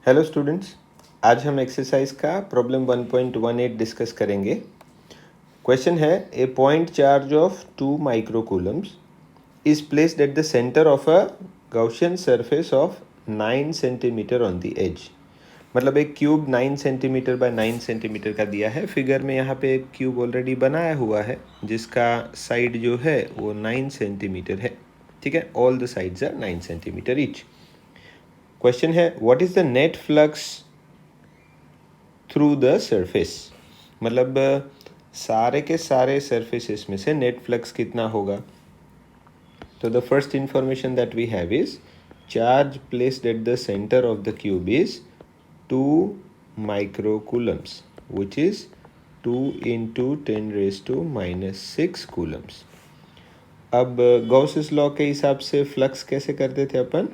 Hello students, आज हम exercise का प्रॉब्लम 1.18 डिस्कस करेंगे। क्वेश्चन है, a point charge of 2 microcoulombs is placed at the centre of a Gaussian surface of 9 centimetre on the edge. मतलब एक cube 9 centimetre bye 9 centimetre का दिया है। फिगर में यहाँ पे एक क्यूब ऑलरेडी बनाया हुआ है जिसका साइड जो है वो 9 सेंटीमीटर है। ठीक है, all the sides are 9 centimetre each. Question है, what is the net flux through the surface. मतलब सारे के सारे सरफेसेस में से नेट फ्लक्स कितना होगा। तो the first information that we have is charge placed at the centre of the cube is 2 microcoulombs which is 2 into 10⁻⁻⁶ coulombs. अब गॉसेस लॉ के हिसाब से फ्लक्स कैसे करते थे अपन।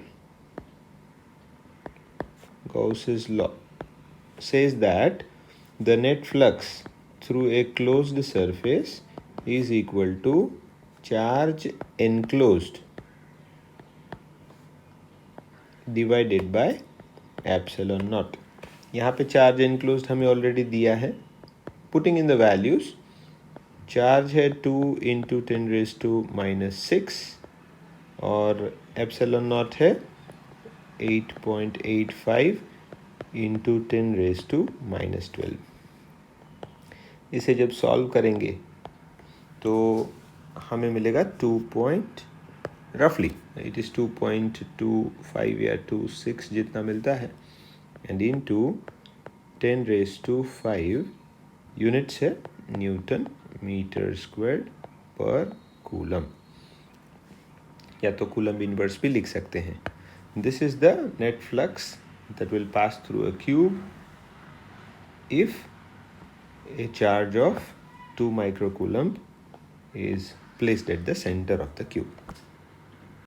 Gauss's law says that the net flux through a closed surface is equal to charge enclosed divided by epsilon naught। यहाँ पे charge enclosed हमें ऑलरेडी दिया है। Putting in the values, charge है 2 into 10⁻⁻⁶ और एप्सिलॉन नॉट है 8.85 into 10⁻⁻12। इसे जब सॉल्व करेंगे तो हमें मिलेगा 2 इट इज़ 2.25 या 26 जितना मिलता है, एंड इनटू 10⁻⁵ यूनिट्स है न्यूटन मीटर स्क्वायर पर कूलम, या तो कूलम इनवर्स भी लिख सकते हैं। This is the net flux that will pass through a cube if a charge of 2 microcoulomb is placed at the center of the cube.